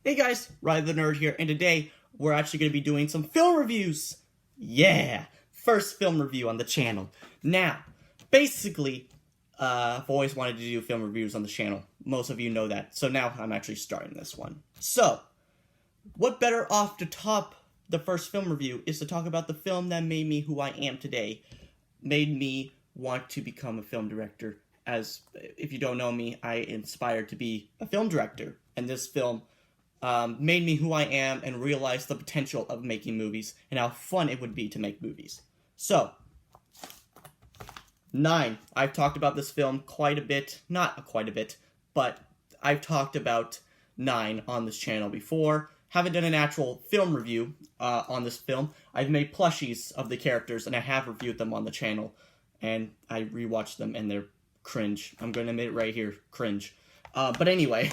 Hey guys, Riley the Nerd here, and today we're actually going to be doing some film reviews. Yeah, first film review on the channel. Now, basically, I've always wanted to do film reviews on the channel. Most of you know that, so now I'm actually starting this one. So, what better off to top the first film review is to talk about the film that made me who I am today, made me want to become a film director. As, if you don't know me, I inspired to be a film director, and this film made me who I am and realized the potential of making movies and how fun it would be to make movies. So, 9. I've talked about this film quite a bit. Not quite a bit, but I've talked about 9 on this channel before. Haven't done an actual film review on this film. I've made plushies of the characters and I have reviewed them on the channel. And I rewatched them and they're cringe. I'm going to admit it right here. Cringe. But anyway...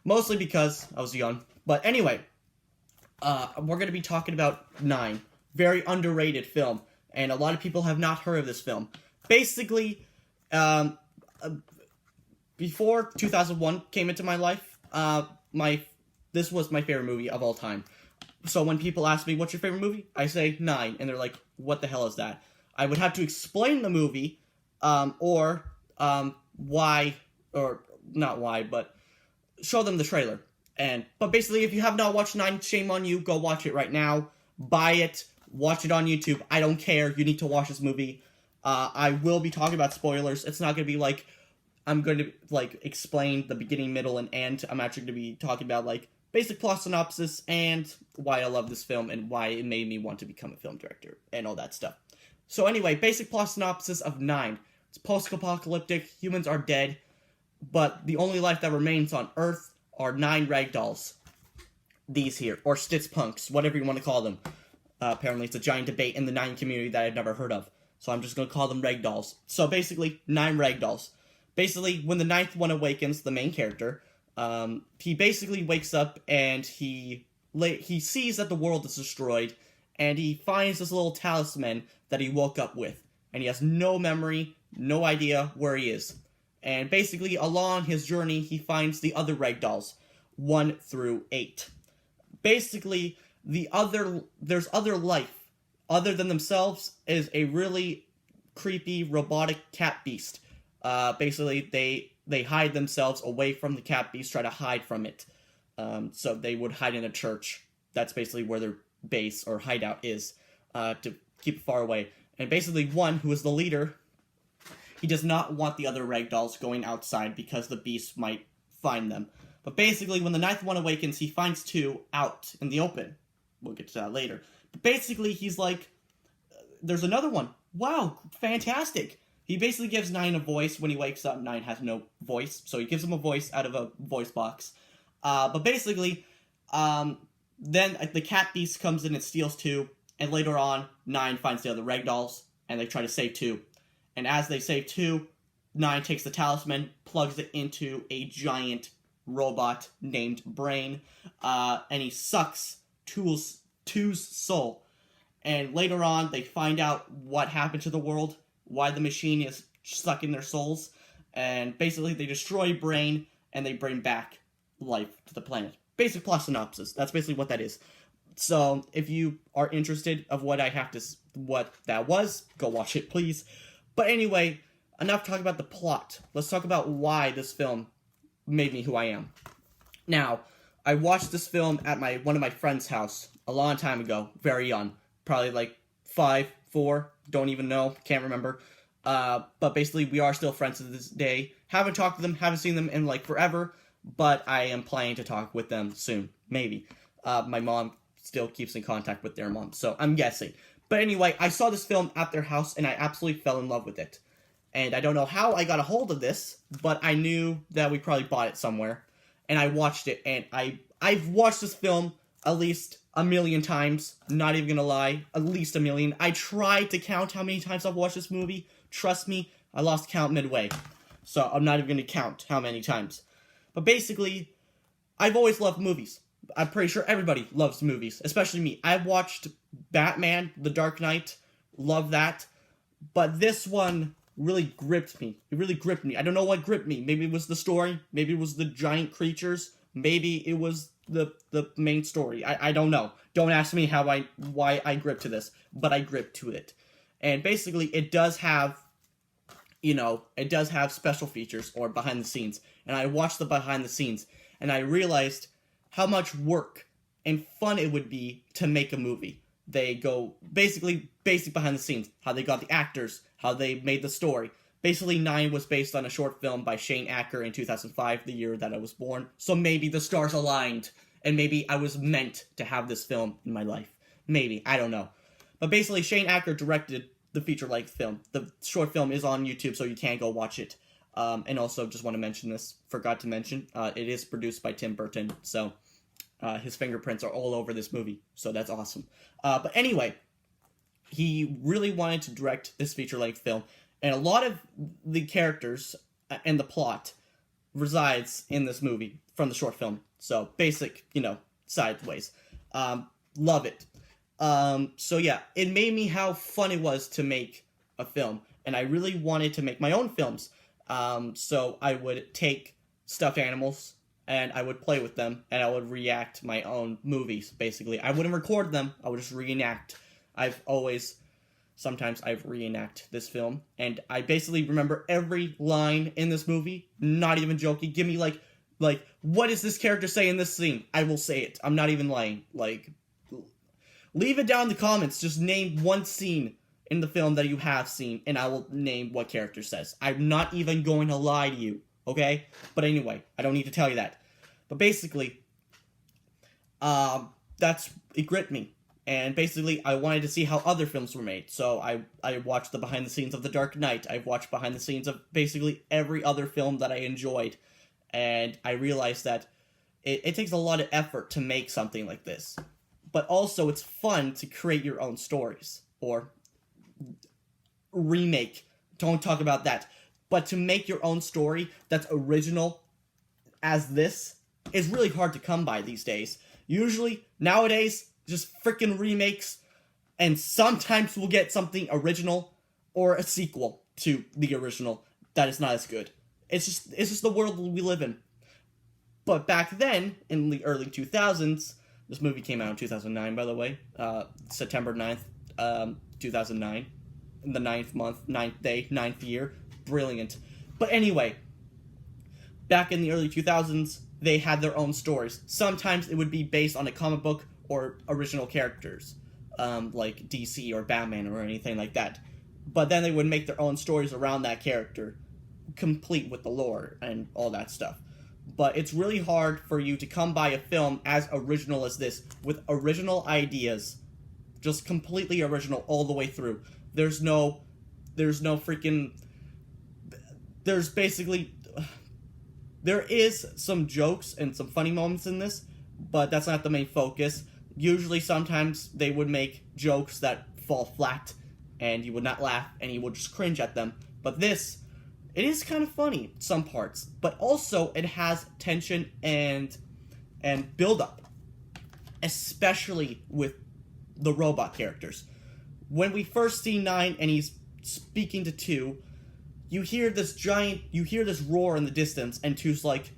Mostly because I was young. But anyway, we're going to be talking about 9. Very underrated film. And a lot of people have not heard of this film. Basically, before 2001 came into my life, this was my favorite movie of all time. So when people ask me, what's your favorite movie? I say 9. And they're like, what the hell is that? I would have to explain the movie, or why, or not why, but... show them the trailer. But basically, if you have not watched 9, shame on you. Go watch it right now. Buy it. Watch it on YouTube. I don't care. You need to watch this movie. I will be talking about spoilers. It's not going to be like, I'm going to explain the beginning, middle, and end. I'm actually going to be talking about basic plot synopsis and why I love this film and why it made me want to become a film director and all that stuff. So anyway, basic plot synopsis of 9. It's post-apocalyptic. Humans are dead. But the only life that remains on Earth are 9 ragdolls. These here. Or Stitz punks. Whatever you want to call them. Apparently it's a giant debate in the 9 community that I've never heard of. So I'm just going to call them ragdolls. So basically, 9 ragdolls. Basically, when the 9th one awakens, the main character, he basically wakes up and he sees that the world is destroyed. And he finds this little talisman that he woke up with. And he has no memory, no idea where he is. And basically, along his journey, he finds the other ragdolls, 1 through 8. Basically, there's other life, other than themselves, is a really creepy, robotic cat beast. Basically, they hide themselves away from the cat beast, try to hide from it. So they would hide in a church. That's basically where their base or hideout is, to keep it far away. And basically, 1, who is the leader... he does not want the other ragdolls going outside because the beast might find them. But basically, when the 9th one awakens, he finds 2 out in the open. We'll get to that later. But basically, he's like, there's another one. Wow, fantastic. He basically gives 9 a voice. When he wakes up, 9 has no voice. So he gives him a voice out of a voice box. But basically, then the cat beast comes in and steals 2. And later on, 9 finds the other ragdolls. And they try to save 2. And as they save 2, 9 takes the talisman, plugs it into a giant robot named Brain, and he sucks 2's soul. And later on, they find out what happened to the world, why the machine is sucking their souls, and basically they destroy Brain, and they bring back life to the planet. Basic plot synopsis. That's basically what that is. So, if you are interested of what that was, go watch it, please. But anyway, enough talking about the plot. Let's talk about why this film made me who I am. Now, I watched this film at one of my friend's house a long time ago, very young. Probably 5, 4, don't even know, can't remember. But basically, we are still friends to this day. Haven't talked to them, haven't seen them in forever, but I am planning to talk with them soon, maybe. My mom still keeps in contact with their mom, so I'm guessing. But anyway, I saw this film at their house, and I absolutely fell in love with it. And I don't know how I got a hold of this, but I knew that we probably bought it somewhere. And I watched it, and I've watched this film at least 1,000,000 times. Not even gonna lie, at least 1,000,000. I tried to count how many times I've watched this movie. Trust me, I lost count midway. So I'm not even gonna count how many times. But basically, I've always loved movies. I'm pretty sure everybody loves movies, especially me. I've watched Batman, The Dark Knight, love that. But this one really gripped me. It really gripped me. I don't know what gripped me. Maybe it was the story. Maybe it was the giant creatures. Maybe it was the main story. I don't know. Don't ask me why I grip to this, but I grip to it. And basically, it does have, it does have special features or behind the scenes. And I watched the behind the scenes, and I realized how much work and fun it would be to make a movie. They go basic behind the scenes, how they got the actors, how they made the story. Basically, 9 was based on a short film by Shane Acker in 2005, the year that I was born. So maybe the stars aligned, and maybe I was meant to have this film in my life. Maybe, I don't know. But basically, Shane Acker directed the feature-length film. The short film is on YouTube, so you can go watch it. And also, just want to mention this, forgot to mention, it is produced by Tim Burton, so his fingerprints are all over this movie, so that's awesome. But anyway, he really wanted to direct this feature-length film, and a lot of the characters and the plot resides in this movie from the short film. So, basic, sideways. Love it. So yeah, it made me how fun it was to make a film, and I really wanted to make my own films. So I would take stuffed animals, and I would play with them, and I would react my own movies, basically. I wouldn't record them, I would just reenact. Sometimes I've reenact this film, and I basically remember every line in this movie, not even joking. Give me, like, what does this character say in this scene? I will say it. I'm not even lying. Leave it down in the comments. Just name one scene in the film that you have seen, and I will name what character says. I'm not even going to lie to you, okay? But anyway, I don't need to tell you that. But basically, it gripped me. And basically, I wanted to see how other films were made. So I watched the behind the scenes of The Dark Knight. I've watched behind the scenes of basically every other film that I enjoyed. And I realized that it takes a lot of effort to make something like this. But also, it's fun to create your own stories. Or remake. Don't talk about that. But to make your own story that's original as this is really hard to come by these days. Usually, nowadays, just freaking remakes, and sometimes we'll get something original or a sequel to the original that is not as good. It's just the world we live in. But back then, in the early 2000s, this movie came out in 2009, by the way, September 9th, 2009, in the 9th month, 9th day, 9th year, brilliant. But anyway, back in the early 2000s, they had their own stories. Sometimes it would be based on a comic book or original characters, like DC or Batman or anything like that. But then they would make their own stories around that character, complete with the lore and all that stuff. But it's really hard for you to come by a film as original as this, with original ideas, just completely original all the way through. There's basically, there is some jokes and some funny moments in this, but that's not the main focus. Usually, sometimes they would make jokes that fall flat, and you would not laugh, and you would just cringe at them. But this, it is kind of funny, some parts, but also it has tension and build-up, especially with the robot characters. When we first see 9 and he's speaking to 2, you hear this roar in the distance, and 2's like,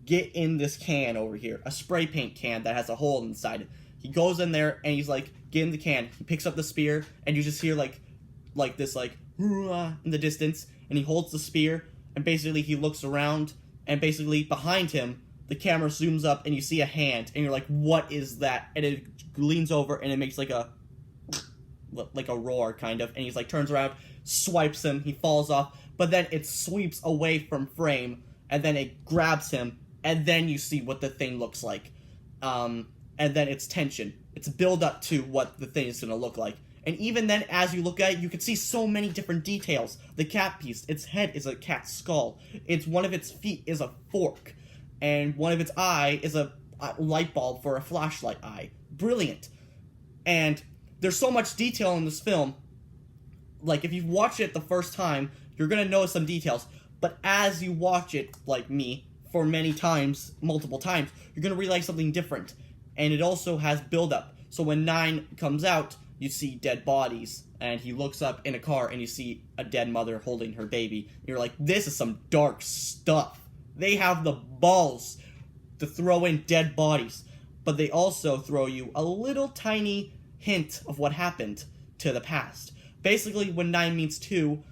get in this can over here, a spray paint can that has a hole inside it. He goes in there, and he's like, get in the can. He picks up the spear, and you just hear like this, in the distance, and he holds the spear, and basically he looks around, and basically behind him, the camera zooms up, and you see a hand, and you're like, what is that? And it leans over, and it makes like a roar, kind of, and he's like, turns around, swipes him, he falls off, but then it sweeps away from frame, and then it grabs him, and then you see what the thing looks like. And then it's tension. It's build up to what the thing is going to look like. And even then, as you look at it, you can see so many different details. The cat piece, its head is a cat's skull. One of its feet is a fork. And one of its eye is a light bulb for a flashlight eye. Brilliant. And there's so much detail in this film. Like, if you watch it the first time, you're going to notice some details. But as you watch it, like me, for multiple times, you're going to realize something different. And it also has build-up. So when 9 comes out, you see dead bodies, and he looks up in a car, and you see a dead mother holding her baby. You're like, this is some dark stuff. They have the balls to throw in dead bodies, but they also throw you a little tiny hint of what happened to the past. Basically, when 9 meets 2,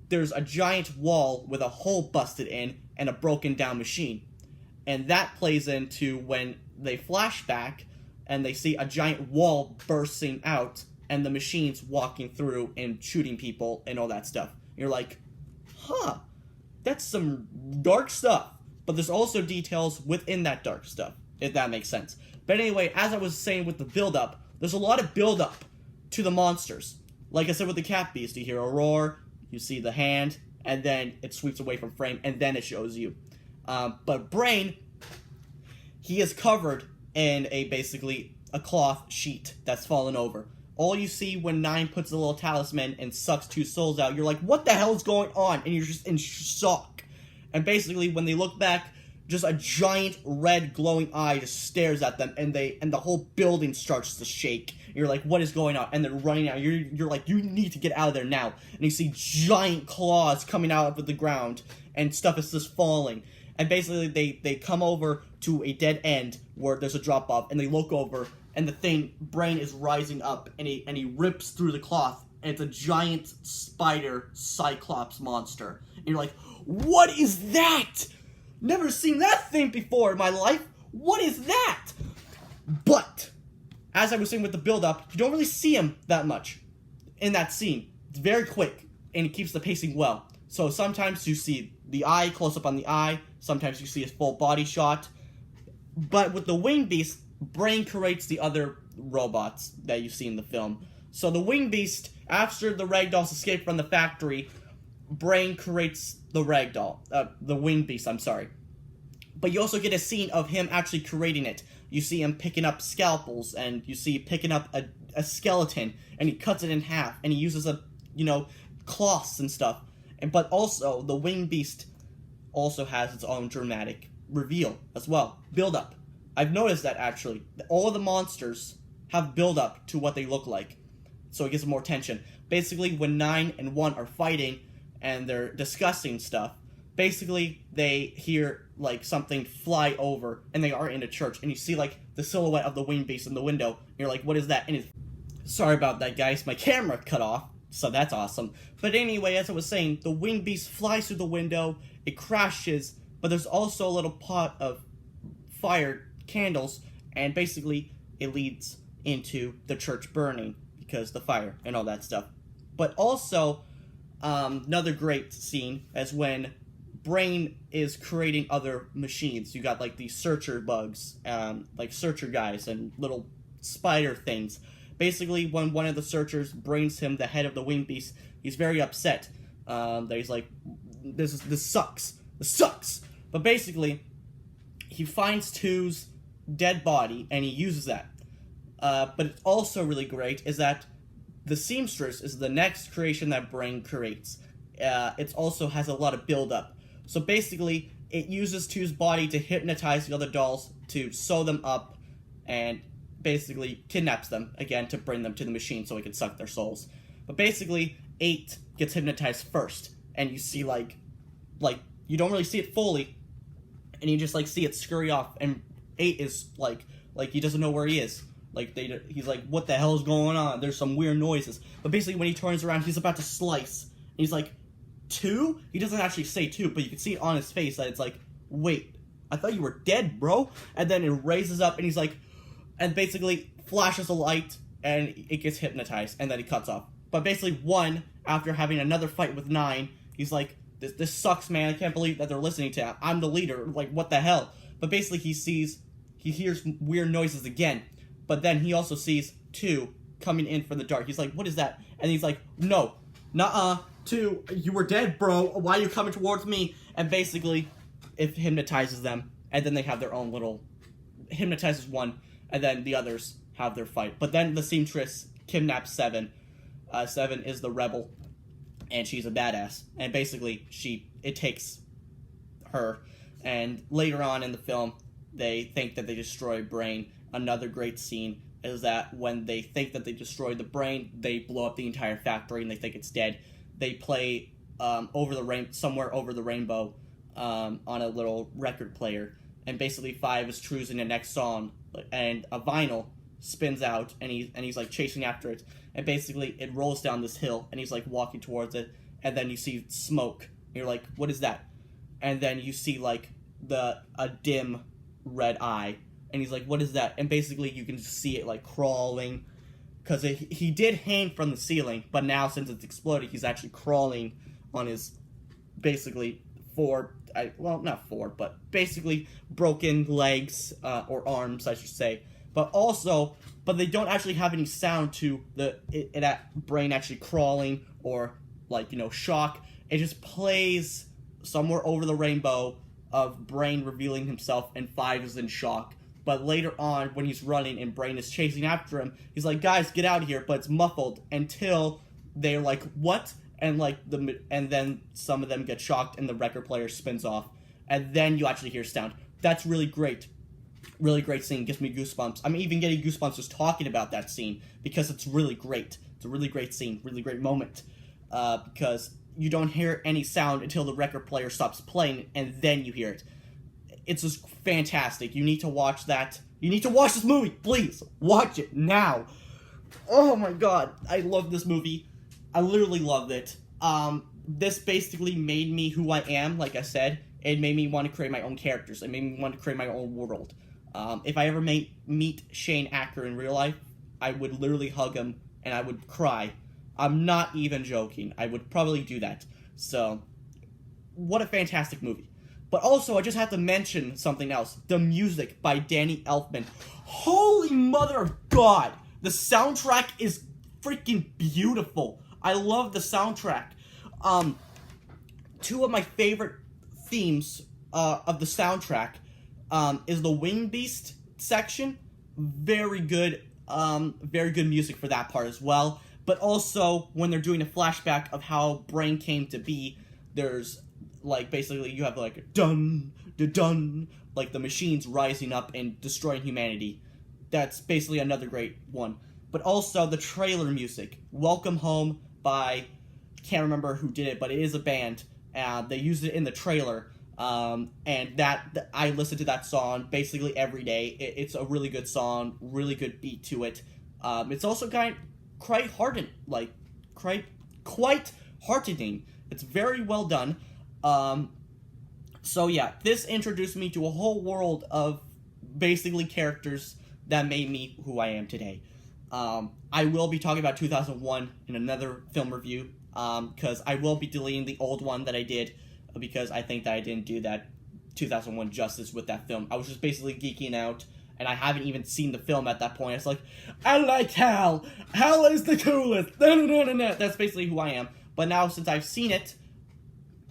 there's a giant wall with a hole busted in and a broken down machine. And that plays into when they flash back and they see a giant wall bursting out and the machines walking through and shooting people and all that stuff. You're like, huh, that's some dark stuff. But there's also details within that dark stuff, if that makes sense. But anyway, as I was saying with the build-up, there's a lot of build-up to the monsters. Like I said with the cat beast, you hear a roar, you see the hand, and then it sweeps away from frame, and then it shows you. But Brain, he is covered in basically a cloth sheet that's fallen over. All you see when 9 puts a little talisman and sucks 2 souls out, you're like, what the hell is going on? And you're just in shock. And basically, when they look back, just a giant red glowing eye just stares at them, and the whole building starts to shake. You're like, what is going on? And they're running out. You're like, you need to get out of there now. And you see giant claws coming out of the ground, and stuff is just falling. And basically, they come over to a dead end where there's a drop off, and they look over, and the thing, Brain, is rising up, and he rips through the cloth, and it's a giant spider cyclops monster. And you're like, what is that? Never seen that thing before in my life. What is that? But as I was saying with the build-up, you don't really see him that much in that scene. It's very quick, and it keeps the pacing well. So sometimes you see the eye, close-up on the eye. Sometimes you see his full body shot. But with the Wing Beast, Brain creates the other robots that you see in the film. So the Wing Beast, after the ragdolls escape from the factory, Brain creates the ragdoll. The Wing Beast, I'm sorry. But you also get a scene of him actually creating it. You see him picking up scalpels, and you see picking up a skeleton, and he cuts it in half, and he uses cloths and stuff. But also, the Wing Beast also has its own dramatic reveal as well. Build up. I've noticed that actually. All of the monsters have build up to what they look like. So it gives more tension. Basically, when 9 and 1 are fighting, and they're discussing stuff, basically, they hear, something fly over, and they are in a church, and you see, the silhouette of the Wing Beast in the window, and you're like, what is that? And sorry about that, guys, my camera cut off, so that's awesome. But anyway, as I was saying, the Wing Beast flies through the window, it crashes, but there's also a little pot of fire candles, and basically, it leads into the church burning, because the fire, and all that stuff. But also, another great scene is when Brain is creating other machines. You got these searcher bugs, searcher guys and little spider things. Basically, when one of the searchers brings him the head of the Wing Beast, he's very upset. That he's like, this sucks. This sucks. But basically, he finds 2's dead body and he uses that. But it's also really great is that the seamstress is the next creation that Brain creates. It also has a lot of build-up. So basically, it uses 2's body to hypnotize the other dolls, to sew them up, and basically kidnaps them, again, to bring them to the machine so it can suck their souls. But basically, 8 gets hypnotized first, and you see, you don't really see it fully, and you just, see it scurry off, and 8 is, he doesn't know where he is. He's like, what the hell is going on? There's some weird noises. But basically, when he turns around, he's about to slice. And he's like, 2? He doesn't actually say 2, but you can see it on his face that it's like, wait, I thought you were dead, bro. And then it raises up, and he's like, and basically flashes a light, and it gets hypnotized, and then he cuts off. But basically, 1, after having another fight with 9, he's like, this sucks, man. I can't believe that they're listening to him. I'm the leader. What the hell? But basically, he hears weird noises again. But then he also sees 2 coming in from the dark. He's like, what is that? And he's like, no, nuh-uh, 2, you were dead, bro. Why are you coming towards me? And basically, it hypnotizes them. And then they have their own little, hypnotizes 1, and then the others have their fight. But then the seamstress kidnaps 7. 7 is the rebel, and she's a badass. And basically, it takes her. And later on in the film, they think that they destroy Brain. Another great scene is that when they think that they destroyed the Brain, they blow up the entire factory and they think it's dead. They play somewhere over the rainbow on a little record player, and basically 5 is choosing the next song, and a vinyl spins out, and he's like chasing after it, and basically it rolls down this hill, and he's like walking towards it, and then you see smoke, and you're like, what is that? And then you see like a dim red eye, and he's like, what is that? And basically you can see it like crawling, because he did hang from the ceiling, but now since it's exploded, he's actually crawling on his basically not four, but basically broken legs, or arms, I should say. But they don't actually have any sound to that brain actually crawling or like, shock. It just plays somewhere over the rainbow of Brain revealing himself, and 5 is in shock. But later on, when he's running and Brain is chasing after him, he's like, guys, get out of here, but it's muffled until they're like, what? And and then some of them get shocked and the record player spins off, and then you actually hear sound. That's really great. Really great scene. Gives me goosebumps. I'm even getting goosebumps just talking about that scene, because it's really great. It's a really great scene, really great moment, because you don't hear any sound until the record player stops playing, and then you hear it. It's just fantastic. You need to watch that. You need to watch this movie. Please, watch it now. Oh my god. I love this movie. I literally loved it. This basically made me who I am, like I said. It made me want to create my own characters. It made me want to create my own world. If I ever meet Shane Acker in real life, I would literally hug him and I would cry. I'm not even joking. I would probably do that. So, what a fantastic movie. But also, I just have to mention something else. The music by Danny Elfman. Holy mother of God! The soundtrack is freaking beautiful. I love the soundtrack. Two of my favorite themes of the soundtrack is the Winged Beast section. Very good music for that part as well. But also, when they're doing a flashback of how Brain came to be, there's like basically you have like a dun dun, like the machines rising up and destroying humanity. That's basically another great one. But also the trailer music, Welcome Home by, can't remember who did it, but it is a band. They used it in the trailer, and that I listen to that song basically every day. It's a really good song, really good beat to it. It's also quite heartening. It's very well done. So yeah, this introduced me to a whole world of basically characters that made me who I am today. I will be talking about 2001 in another film review, because I will be deleting the old one that I did, because I think that I didn't do that 2001 justice with that film. I was just basically geeking out, and I haven't even seen the film at that point. It's like, I like Hal! Hal is the coolest! That's basically who I am. But now, since I've seen it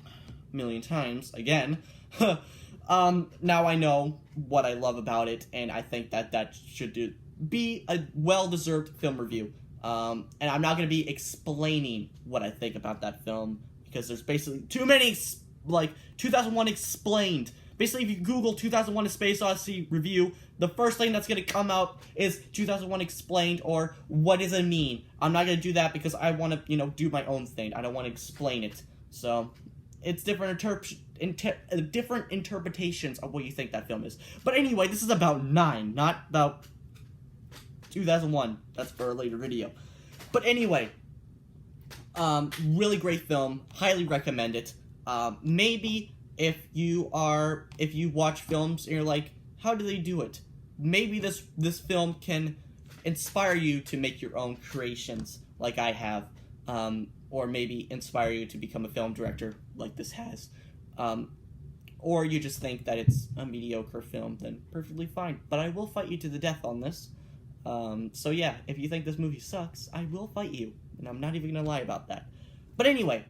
a million times, again, now I know what I love about it, and I think that should be a well-deserved film review. And I'm not going to be explaining what I think about that film, because there's basically too many, 2001 explained. Basically, if you Google 2001 A Space Odyssey review, the first thing that's going to come out is 2001 explained, or what does it mean? I'm not going to do that because I want to, do my own thing. I don't want to explain it. So, it's different interpretations of what you think that film is. But anyway, this is about 9, not about 2001. That's for a later video. But anyway, really great film. Highly recommend it. Maybe if you watch films and you're like, how do they do it? Maybe this film can inspire you to make your own creations like I have. Or maybe inspire you to become a film director like this has. Or you just think that it's a mediocre film, then perfectly fine. But I will fight you to the death on this. So yeah, if you think this movie sucks, I will fight you. And I'm not even gonna lie about that. But anyway,